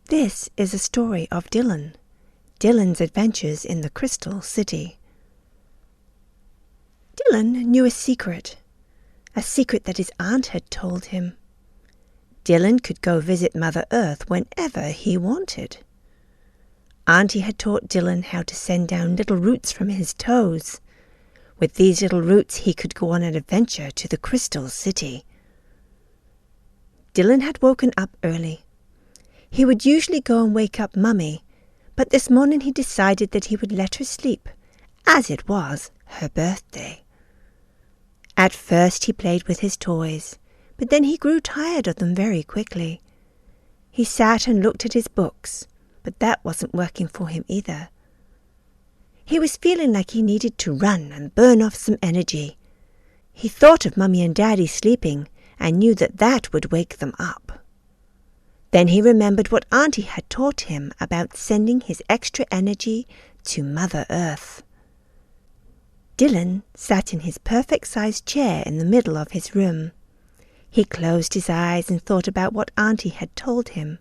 This is a story of Dylan's adventures in the Crystal City. Dylan knew a secret that his aunt had told him. Dylan could go visit Mother Earth whenever he wanted. Auntie had taught Dylan how to send down little roots from his toes. With these little roots he could go on an adventure to the Crystal City. Dylan had woken up early. He would usually go and wake up Mummy, but this morning he decided that he would let her sleep, as it was her birthday. At first he played with his toys, but then he grew tired of them very quickly. He sat and looked at his books, but that wasn't working for him either. He was feeling like he needed to run and burn off some energy. He thought of Mummy and Daddy sleeping and knew that that would wake them up. Then he remembered what Auntie had taught him about sending his extra energy to Mother Earth. Dylan sat in his perfect-sized chair in the middle of his room. He closed his eyes and thought about what Auntie had told him.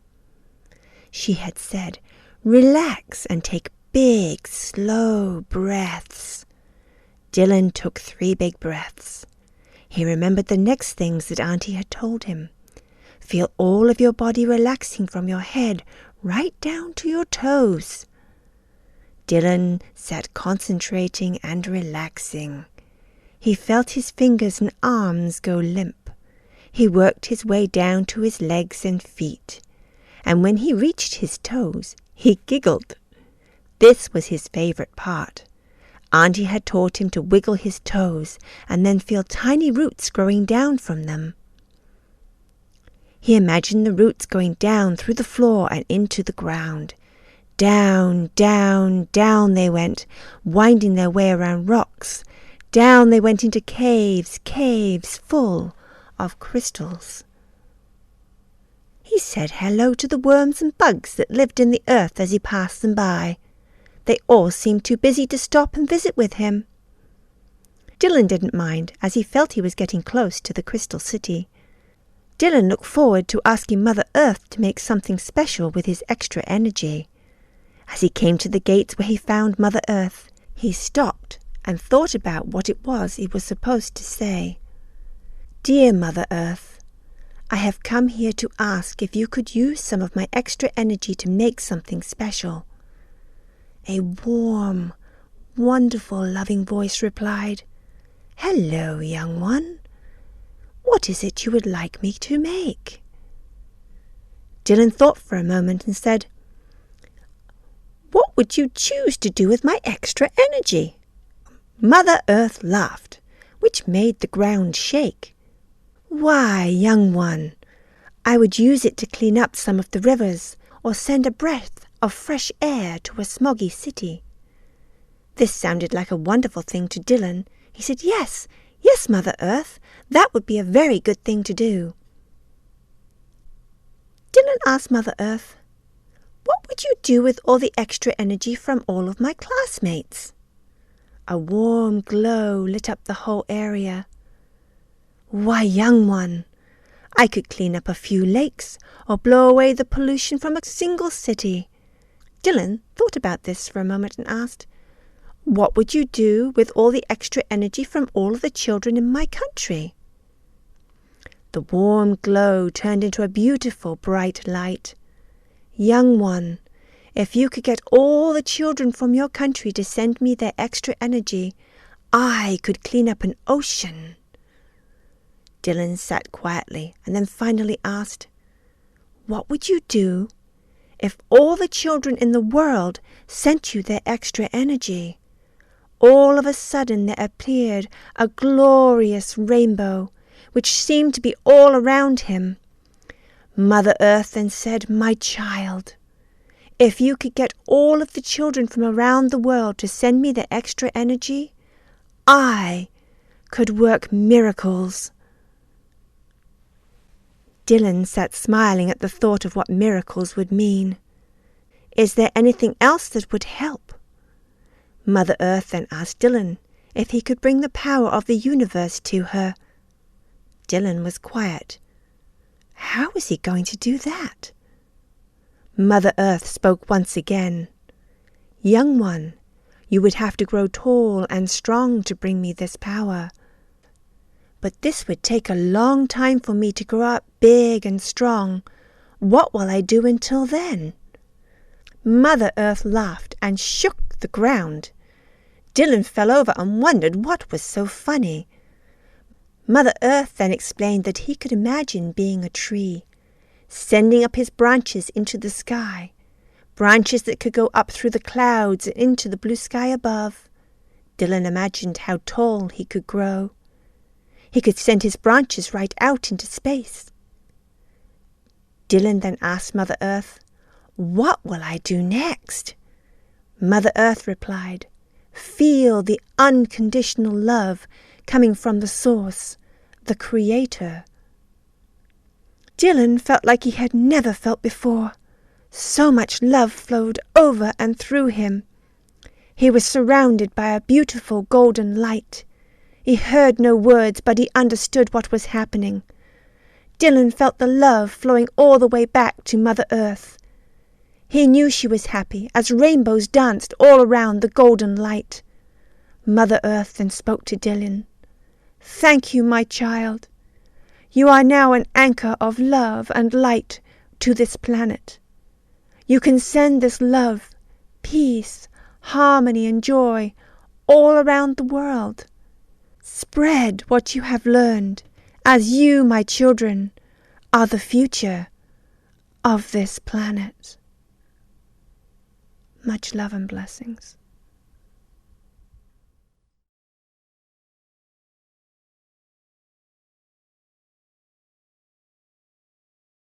She had said, "Relax and take big, slow breaths." Dylan took 3 big breaths. He remembered the next things that Auntie had told him. Feel all of your body relaxing from your head right down to your toes. Dylan sat concentrating and relaxing. He felt his fingers and arms go limp. He worked his way down to his legs and feet. And when he reached his toes, he giggled. This was his favorite part. Auntie had taught him to wiggle his toes and then feel tiny roots growing down from them. He imagined the roots going down through the floor and into the ground. Down, down, down they went, winding their way around rocks. Down they went into caves full of crystals. He said hello to the worms and bugs that lived in the earth as he passed them by. They all seemed too busy to stop and visit with him. Dylan didn't mind, as he felt he was getting close to the Crystal City. Dylan looked forward to asking Mother Earth to make something special with his extra energy. As he came to the gates where he found Mother Earth, he stopped and thought about what it was he was supposed to say. "Dear Mother Earth, I have come here to ask if you could use some of my extra energy to make something special." A warm, wonderful, loving voice replied, "Hello, young one. What is it you would like me to make?" Dylan thought for a moment and said, "What would you choose to do with my extra energy?" Mother Earth laughed, which made the ground shake. "Why, young one, I would use it to clean up some of the rivers or send a breath of fresh air to a smoggy city." This sounded like a wonderful thing to Dylan. He said, Yes, Mother Earth, that would be a very good thing to do." Dylan asked Mother Earth, "What would you do with all the extra energy from all of my classmates?" A warm glow lit up the whole area. "Why, young one, I could clean up a few lakes or blow away the pollution from a single city." Dylan thought about this for a moment and asked, "What would you do with all the extra energy from all of the children in my country?" The warm glow turned into a beautiful bright light. "Young one, if you could get all the children from your country to send me their extra energy, I could clean up an ocean." Dylan sat quietly and then finally asked, "What would you do if all the children in the world sent you their extra energy?" All of a sudden there appeared a glorious rainbow, which seemed to be all around him. Mother Earth then said, "My child, if you could get all of the children from around the world to send me their extra energy, I could work miracles." Dylan sat smiling at the thought of what miracles would mean. Is there anything else that would help? Mother Earth then asked Dylan if he could bring the power of the universe to her. Dylan was quiet. How was he going to do that? Mother Earth spoke once again. "Young one, you would have to grow tall and strong to bring me this power. But this would take a long time for me to grow up big and strong. What will I do until then?" Mother Earth laughed and shook the ground. Dylan fell over and wondered what was so funny. Mother Earth then explained that he could imagine being a tree, sending up his branches into the sky, branches that could go up through the clouds and into the blue sky above. Dylan imagined how tall he could grow. He could send his branches right out into space. Dylan then asked Mother Earth, "What will I do next?" Mother Earth replied, "Feel the unconditional love coming from the source, the Creator." Dylan felt like he had never felt before. So much love flowed over and through him. He was surrounded by a beautiful golden light. He heard no words, but he understood what was happening. Dylan felt the love flowing all the way back to Mother Earth. He knew she was happy as rainbows danced all around the golden light. Mother Earth then spoke to Dylan. "Thank you, my child. You are now an anchor of love and light to this planet. You can send this love, peace, harmony and joy all around the world. Spread what you have learned, as you, my children, are the future of this planet." Much love and blessings.